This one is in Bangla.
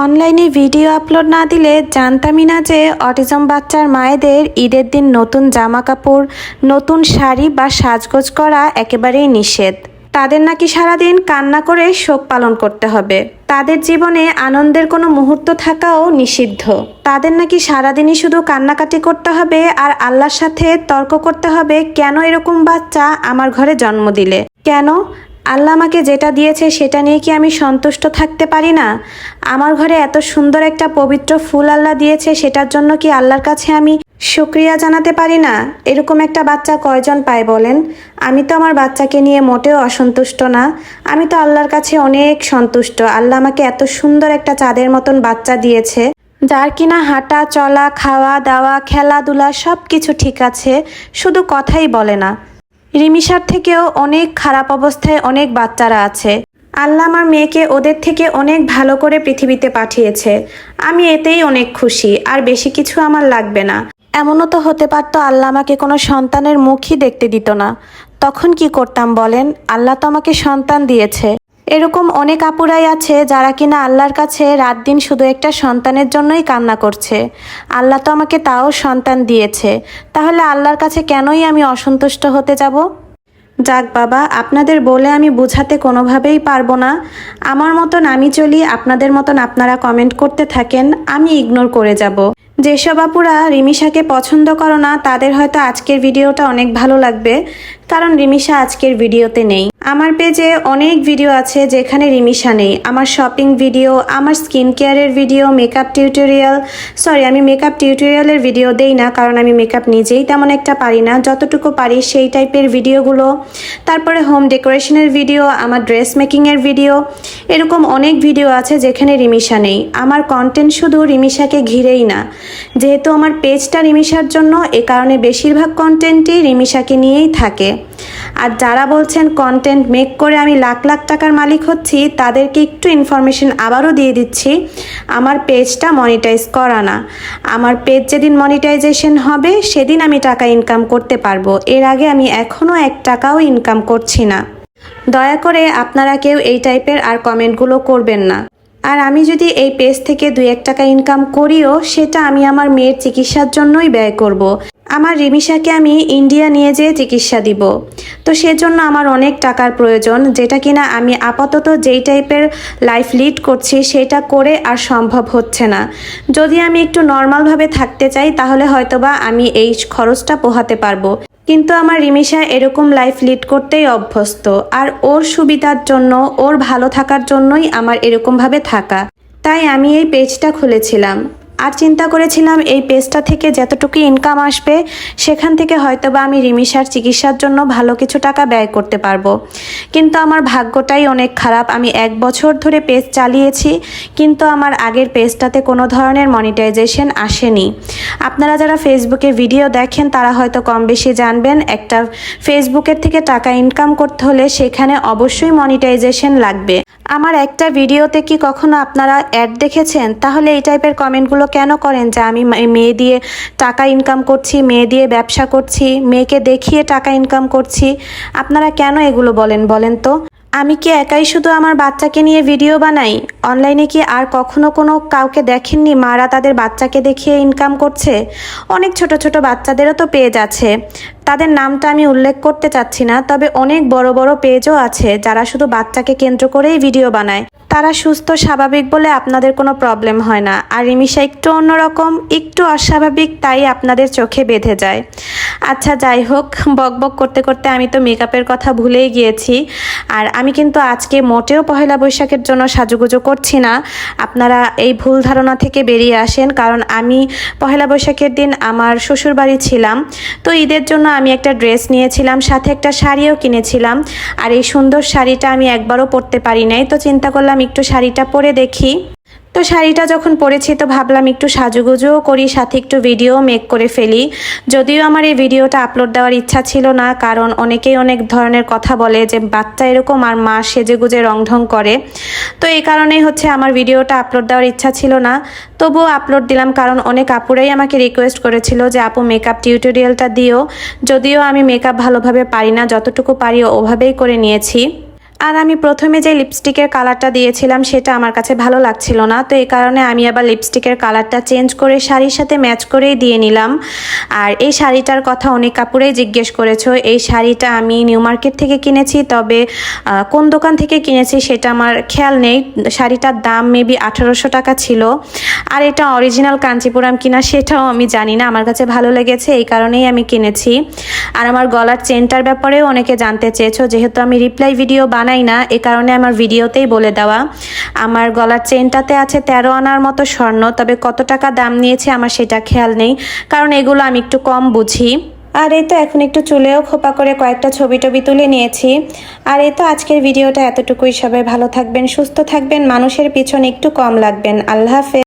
অনলাইনে ভিডিও আপলোড না দিলে জানতামই না যে অটিজম বাচ্চার মায়েদের ঈদের দিন নতুন জামা কাপড়, নতুন শাড়ি বা সাজগোজ করা একেবারেই নিষেধ। তাদের নাকি সারাদিন কান্না করে শোক পালন করতে হবে। তাদের জীবনে আনন্দের কোনো মুহূর্ত থাকাও নিষিদ্ধ। তাদের নাকি সারাদিনই শুধু কান্নাকাটি করতে হবে আর আল্লাহর সাথে তর্ক করতে হবে, কেন এরকম বাচ্চা আমার ঘরে জন্ম দিলে, কেন আল্লাহ আমাকে যেটা দিয়েছে সেটা নিয়ে কি আমি সন্তুষ্ট থাকতে পারি না? আমার ঘরে এত সুন্দর একটা পবিত্র ফুল আল্লাহ দিয়েছে, সেটার জন্য কি আল্লাহর কাছে আমি শুকরিয়া জানাতে পারি না? এরকম একটা বাচ্চা কয়জন পায় বলেন? আমি তো আমার বাচ্চাকে নিয়ে মোটেও অসন্তুষ্ট না। আমি তো আল্লাহর কাছে অনেক সন্তুষ্ট। আল্লাহ আমাকে এত সুন্দর একটা চাঁদের মতন বাচ্চা দিয়েছে, যার কিনা হাঁটা চলা, খাওয়া দাওয়া, খেলাধুলা সব কিছু ঠিক আছে, শুধু কথাই বলে না। রিমিশার থেকেও অনেক খারাপ অবস্থায় অনেক বাচ্চারা আছে। আল্লাহ আমার মেয়েকে ওদের থেকে অনেক ভালো করে পৃথিবীতে পাঠিয়েছে। আমি এতেই অনেক খুশি, আর বেশি কিছু আমার লাগবে না। এমনও তো হতে পারতো আল্লাহ আমাকে কোনো সন্তানের মুখই দেখতে দিত না, তখন কি করতাম বলেন? আল্লাহ তো আমাকে সন্তান দিয়েছে। এরকম অনেক আপুরাই আছে যারা কিনা আল্লাহর কাছে রাত দিন শুধু একটা সন্তানের জন্যই কান্না করছে। আল্লাহ তো আমাকে তাও সন্তান দিয়েছে, তাহলে আল্লাহর কাছে কেনই আমি অসন্তুষ্ট হতে যাব? যাক বাবা, আপনাদের বলে আমি বোঝাতে কোনোভাবেই পারবো না। আমার মতন আমি চলি, আপনাদের মতন আপনারা কমেন্ট করতে থাকেন, আমি ইগনোর করে যাব। যেসব আপুরা রিমিশাকে পছন্দ করো না তাদের হয়তো আজকের ভিডিওটা অনেক ভালো লাগবে, কারণ রিমিশা আজকের ভিডিওতে নেই। আমার পেজে অনেক ভিডিও আছে যেখানে রিমিশা নেই। আমার শপিং ভিডিও, আমার স্কিন কেয়ারের ভিডিও, মেকআপ টিউটোরিয়াল, আমি মেকআপ টিউটোরিয়ালের ভিডিও দেই না, কারণ আমি মেকআপ নিজেই তেমন একটা পারি না। যতটুকু পারি সেই টাইপের ভিডিওগুলো, তারপরে হোম ডেকোরেশনের ভিডিও, আমার ড্রেস মেকিংয়ের ভিডিও, এরকম অনেক ভিডিও আছে যেখানে রিমিশা নেই। আমার কন্টেন্ট শুধু রিমিশাকে ঘিরেই না, যেহেতু আমার পেজটা রিমিশার জন্য, এ কারণে বেশিরভাগ কন্টেন্টই রিমিশাকে নিয়েই থাকে। আর যারা বলছেন কন্টেন্ট মেক করে আমি লাখ লাখ টাকার মালিক হচ্ছি, তাদেরকে একটু ইনফরমেশন আবারও দিয়ে দিচ্ছি, আমার পেজটা মনিটাইজ করা না। আমার পেজ যেদিন মনিটাইজেশন হবে সেদিন আমি টাকা ইনকাম করতে পারবো, এর আগে আমি এখনও 1 টাকাও ইনকাম করছি না। দয়া করে আপনারা কেউ এই টাইপের আর কমেন্টগুলো করবেন না। আর আমি যদি এই পেজ থেকে 2-1 টাকা ইনকাম করিও, সেটা আমি আমার মেয়ের চিকিৎসার জন্যই ব্যয় করব। আমার রিমিশাকে আমি ইন্ডিয়া নিয়ে যেয়ে চিকিৎসা দিব, তো সেজন্য আমার অনেক টাকার প্রয়োজন, যেটা কিনা আমি আপাতত যেই টাইপের লাইফ লিড করছি সেটা করে আর সম্ভব হচ্ছে না। যদি আমি একটু নর্মালভাবে থাকতে চাই তাহলে হয়তোবা আমি এই খরচটা পোহাতে পারবো, কিন্তু আমার রিমিশা এরকম লাইফ লিড করতেই অভ্যস্ত, আর ওর সুবিধার জন্য, ওর ভালো থাকার জন্যই আমার এরকমভাবে থাকা। তাই আমি এই পেজটা খুলেছিলাম, আর চিন্তা করেছিলাম এই পেজটা থেকে যতটুকু ইনকাম আসবে সেখান থেকে হয়তোবা আমি রিমিশার চিকিৎসার জন্য ভালো কিছু টাকা ব্যয় করতে পারবো। কিন্তু আমার ভাগ্যটাই অনেক খারাপ। আমি 1 বছর ধরে পেজ চালিয়েছি, কিন্তু আমার আগের পেজটাতে কোনো ধরনের মনিটাইজেশন আসেনি। আপনারা যারা ফেসবুকে ভিডিও দেখেন তারা হয়তো কম বেশি জানবেন, একটা ফেসবুকের থেকে টাকা ইনকাম করতে হলে সেখানে অবশ্যই মনিটাইজেশন লাগবে। আমার একটা ভিডিওতে কি কখনো আপনারা অ্যাড দেখেছেন? তাহলে এই টাইপের কমেন্টগুলো কেন করেন যে আমি মেয়ে দিয়ে টাকা ইনকাম করছি, মেয়ে দিয়ে ব্যবসা করছি, মেয়েকে দেখিয়ে টাকা ইনকাম করছি? আপনারা কেন এগুলো বলেন তো? আমি কি একাই শুধু আমার বাচ্চাকে নিয়ে ভিডিও বানাই? অনলাইনে কি আর কখনো কোনো কাউকে দেখেননি মারা তাদের বাচ্চাকে দেখিয়ে ইনকাম করছে? অনেক ছোট ছোট বাচ্চাদেরও তো পেজ আছে, তাদের নামটা আমি উল্লেখ করতে চাচ্ছি না, তবে অনেক বড় বড় পেজও আছে যারা শুধু বাচ্চাকে কেন্দ্র করেই ভিডিও বানায়। তারা সুস্থ স্বাভাবিক বলে আপনাদের কোনো প্রবলেম হয় না, আর রিমিশা একটু অন্যরকম, একটু অস্বাভাবিক, তাই আপনাদের চোখে বেঁধে যায়। আচ্ছা যাই হোক, বকবক করতে করতে আমি তো মেকআপের কথা ভুলেই গিয়েছি। আর আমি কিন্তু আজকে মোটেও পহেলা বৈশাখের জন্য সাজুগুজু করছি না, আপনারা এই ভুল ধারণা থেকে বেরিয়ে আসেন। কারণ আমি পহেলা বৈশাখের দিন আমার শ্বশুরবাড়ি ছিলাম, তো ঈদের জন্য আমি একটা ড্রেস নিয়েছিলাম, সাথে একটা শাড়িও কিনেছিলাম। আর এই সুন্দর শাড়িটা আমি একবারও পরতে পারি নাই, তো চিন্তা করলাম একটু শাড়িটা পরে দেখি। তো শাড়িটা যখন পরেছি তো ভাবলাম একটু সাজুগুজুও করি, সাথে একটু ভিডিও মেক করে ফেলি। যদিও আমার এই ভিডিওটা আপলোড দেওয়ার ইচ্ছা ছিল না, কারণ অনেকেই অনেক ধরনের কথা বলে যে বাচ্চা এরকম আর মা সেজেগুজে রংঢং করে। তো এই কারণেই হচ্ছে আমার ভিডিওটা আপলোড দেওয়ার ইচ্ছা ছিল না, তবুও আপলোড দিলাম, কারণ অনেক আপুরাই আমাকে রিকোয়েস্ট করেছিল যে আপু মেকআপ টিউটোরিয়ালটা দিও। যদিও আমি মেকআপ ভালোভাবে পারি না, যতটুকু পারি ওভাবেই করে নিয়েছি। আর আমি প্রথমে যে লিপস্টিকের কালারটা দিয়েছিলাম সেটা আমার কাছে ভালো লাগছিল না, তো এই কারণে আমি আবার লিপস্টিকের কালারটা চেঞ্জ করে শাড়ির সাথে ম্যাচ করেই দিয়ে নিলাম। আর এই শাড়িটার কথা অনেক কাপড়েই জিজ্ঞেস করেছো। এই শাড়িটা আমি নিউ মার্কেট থেকে কিনেছি, তবে কোন দোকান থেকে কিনেছি সেটা আমার খেয়াল নেই। শাড়িটার দাম মেবি 1800 টাকা ছিল। আর এটা অরিজিনাল কাঞ্চিপুরাম কিনা সেটাও আমি জানি না, আমার কাছে ভালো লেগেছে এই কারণেই আমি কিনেছি। আর আমার গলার চেনটার ব্যাপারেও অনেকে জানতে চেয়েছো, যেহেতু আমি রিপ্লাই ভিডিও বানাই না এ কারণে আমার ভিডিওতেই বলে দেওয়া। আমার গলার চেনটাতে আছে 13 আনার মতো স্বর্ণ, তবে কত টাকা দাম নিয়েছে আমার সেটা খেয়াল নেই, কারণ এগুলো আমি একটু কম বুঝি। আর এই তো এখন একটু চুলেও খোপা করে কয়েকটা ছবি টবি তুলে নিয়েছি। আর এই তো আজকের ভিডিওটা এতটুকুই। সবাই ভালো থাকবেন, সুস্থ থাকবেন, মানুষের পিছনে একটু কম লাগবেন। আল্লাহ হাফেজ।